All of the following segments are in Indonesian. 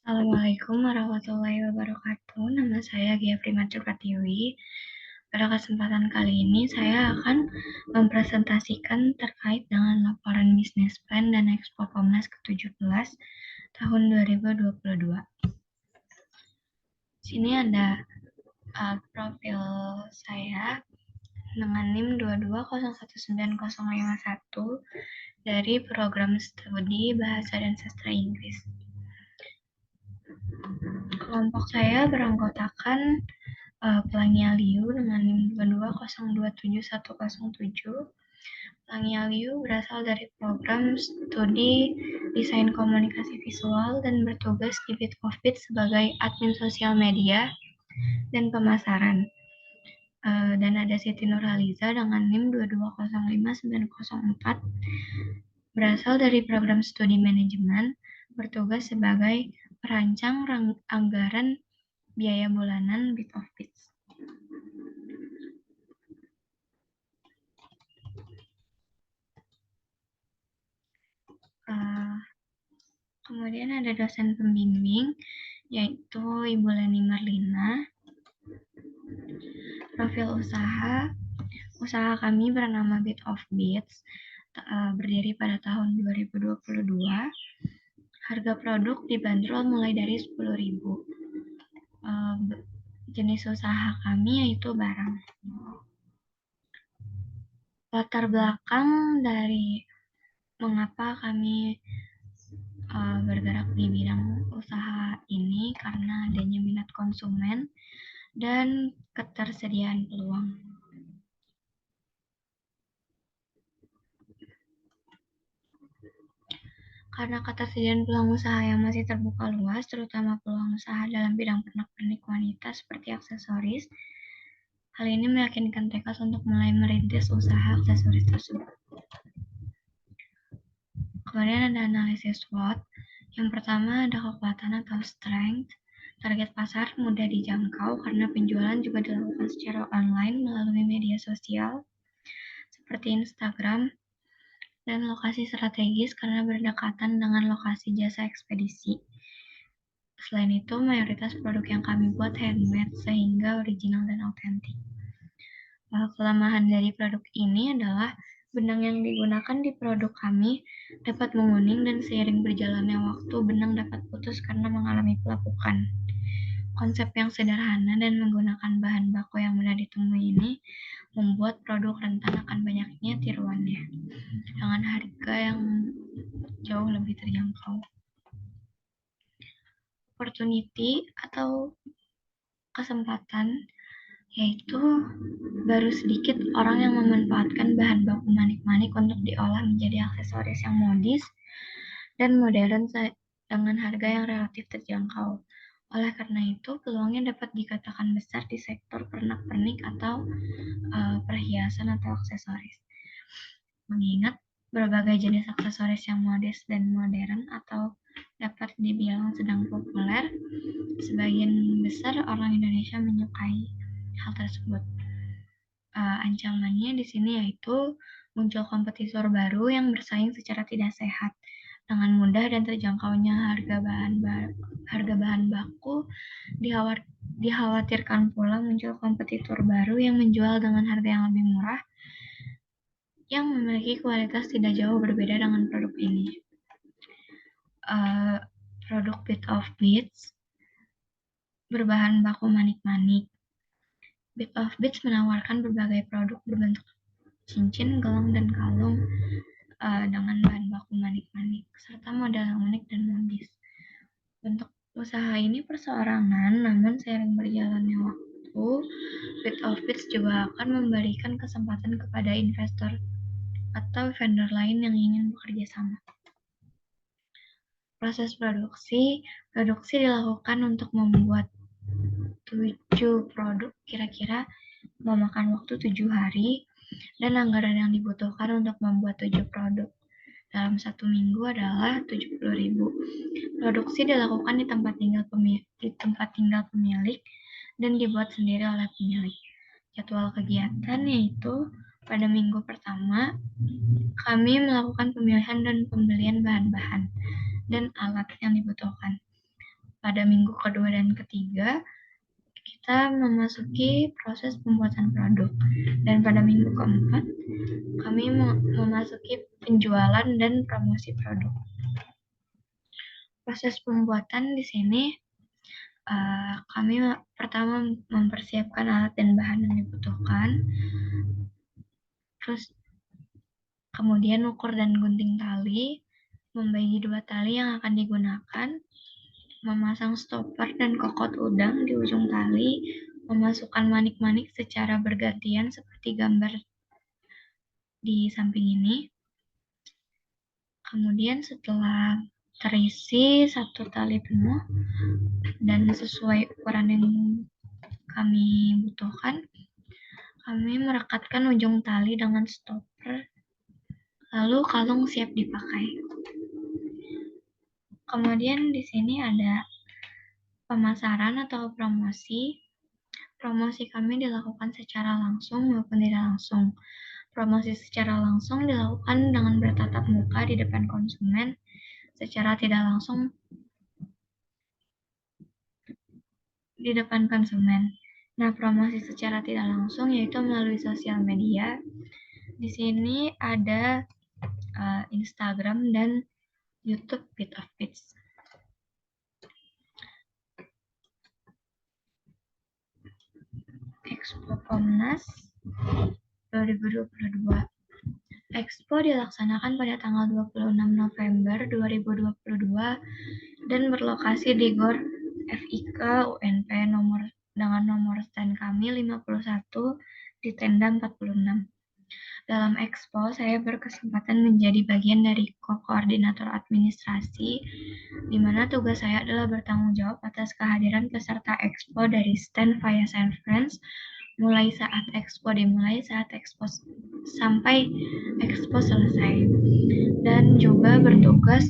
Assalamualaikum warahmatullahi wabarakatuh. Nama saya Gia Primatur Pratiwi. Pada kesempatan kali ini saya akan mempresentasikan terkait dengan laporan bisnis plan dan Expo Komnas ke-17 tahun 2022. Sini ada profil saya dengan NIM 2201951 dari program studi Bahasa dan Sastra Inggris. Kelompok saya beranggotakan Pelangi Aliu dengan NIM 220271107. Pelangi Aliu berasal dari program studi Desain Komunikasi Visual dan bertugas di Bit of Bit sebagai admin sosial media dan pemasaran. Dan ada Siti Nurhaliza dengan NIM 2205904 berasal dari program studi manajemen, bertugas sebagai perancang anggaran biaya bulanan Bit of Bits. Kemudian ada dosen pembimbing, yaitu Ibu Leni Marlina. Profil usaha kami bernama Bit of Bits, berdiri pada tahun 2022. Harga produk dibanderol mulai dari 10.000. Jenis usaha kami yaitu barang. Latar belakang dari mengapa kami bergerak di bidang usaha ini karena adanya minat konsumen dan ketersediaan peluang. Karena ketersediaan peluang usaha yang masih terbuka luas, terutama peluang usaha dalam bidang pernak-pernik wanita seperti aksesoris, hal ini meyakinkan Tekas untuk mulai merintis usaha aksesoris tersebut. Kemudian ada analisis SWOT. Yang pertama ada kekuatan atau strength. Target pasar mudah dijangkau karena penjualan juga dilakukan secara online melalui media sosial seperti Instagram, dan lokasi strategis karena berdekatan dengan lokasi jasa ekspedisi. Selain itu, mayoritas produk yang kami buat handmade sehingga original dan autentik. Kelemahan dari produk ini adalah benang yang digunakan di produk kami dapat menguning dan seiring berjalannya waktu benang dapat putus karena mengalami pelapukan. Konsep yang sederhana dan menggunakan bahan baku yang mudah ditemui ini membuat produk rentan akan banyaknya tiruannya dengan harga yang jauh lebih terjangkau. Opportunity atau kesempatan yaitu baru sedikit orang yang memanfaatkan bahan baku manik-manik untuk diolah menjadi aksesoris yang modis dan modern dengan harga yang relatif terjangkau. Oleh karena itu, peluangnya dapat dikatakan besar di sektor pernak-pernik atau perhiasan atau aksesoris. Mengingat berbagai jenis aksesoris yang modis dan modern atau dapat dibilang sedang populer, sebagian besar orang Indonesia menyukai hal tersebut. Ancamannya di sini yaitu muncul kompetitor baru yang bersaing secara tidak sehat. Dengan mudah dan terjangkaunya harga bahan baku, dikhawatirkan pula muncul kompetitor baru yang menjual dengan harga yang lebih murah, yang memiliki kualitas tidak jauh berbeda dengan produk ini. Produk Bit of Bits berbahan baku manik-manik. Bit of Bits menawarkan berbagai produk berbentuk cincin, gelang, dan kalung dengan bahan baku manik-manik, serta model yang unik dan modis. Untuk usaha ini perseorangan, namun seiring berjalannya waktu, Bit of Bits juga akan memberikan kesempatan kepada investor atau vendor lain yang ingin bekerja sama. Proses produksi dilakukan untuk membuat 7 produk kira-kira memakan waktu 7 hari, dan anggaran yang dibutuhkan untuk membuat 7 produk dalam 1 minggu adalah 70.000. Produksi dilakukan di tempat tinggal pemilik dan dibuat sendiri oleh pemilik. Jadwal kegiatan yaitu pada minggu pertama kami melakukan pemilihan dan pembelian bahan-bahan dan alat yang dibutuhkan. pada minggu kedua dan ketiga, kita memasuki proses pembuatan produk. Dan pada minggu keempat, kami memasuki penjualan dan promosi produk. Proses pembuatan di sini, kami pertama mempersiapkan alat dan bahan yang dibutuhkan, terus kemudian ukur dan gunting tali, membagi 2 tali yang akan digunakan, memasang stopper dan kokot udang di ujung tali, memasukkan manik-manik secara bergantian seperti gambar di samping ini. Kemudian setelah terisi 1 tali penuh dan sesuai ukuran yang kami butuhkan, kami merekatkan ujung tali dengan stopper, lalu kalung siap dipakai. Kemudian di sini ada pemasaran atau promosi. Promosi kami dilakukan secara langsung maupun tidak langsung. Promosi secara langsung dilakukan dengan bertatap muka di depan konsumen, secara tidak langsung di depan konsumen. Nah, promosi secara tidak langsung yaitu melalui sosial media. Di sini ada Instagram dan YouTube Bit of Bits. Expo Komnas 2022. Expo dilaksanakan pada tanggal 26 November 2022 dan berlokasi di GOR FIK UNP dengan nomor stand kami 51 di tenda 46. Dalam Expo, saya berkesempatan menjadi bagian dari koordinator administrasi, di mana tugas saya adalah bertanggung jawab atas kehadiran peserta Expo dari stand Fayas and Friends, mulai saat Expo dimulai, saat Expo sampai Expo selesai. Dan juga bertugas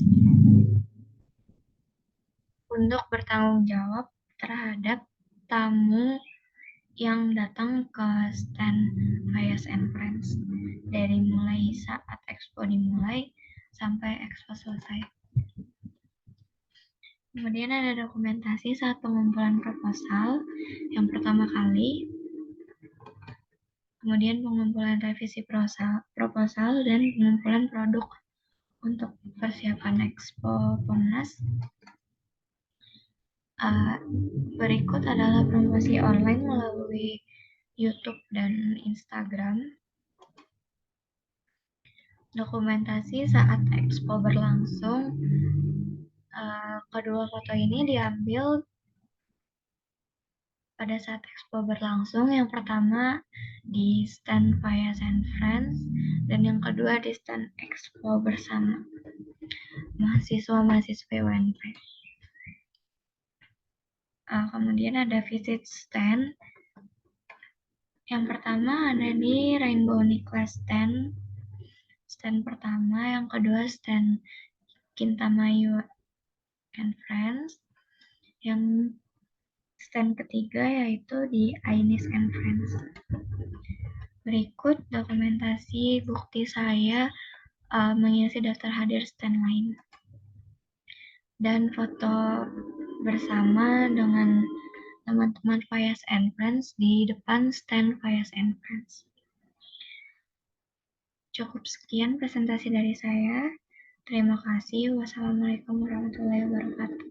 untuk bertanggung jawab terhadap tamu yang datang ke stand Fayas and Friends dari mulai saat Expo dimulai sampai Expo selesai. Kemudian ada dokumentasi saat pengumpulan proposal yang pertama kali, kemudian pengumpulan revisi proposal dan pengumpulan produk untuk persiapan Expo Komnas. Berikut adalah promosi online melalui YouTube dan Instagram. Dokumentasi saat Expo berlangsung. Kedua foto ini diambil pada saat Expo berlangsung. Yang pertama di stand Fayas and Friends dan yang kedua di stand Expo bersama mahasiswa-mahasiswa UNP. Kemudian ada visit stand. Yang pertama ada di Rainbow Necklace stand pertama, yang kedua stand Kintamayu and Friends, yang stand ketiga yaitu di Ainis and Friends. Berikut dokumentasi bukti saya mengisi daftar hadir stand lain dan foto bersama dengan teman-teman Fayas and Friends di depan stand Fayas and Friends. Cukup sekian presentasi dari saya. Terima kasih. Wassalamualaikum warahmatullahi wabarakatuh.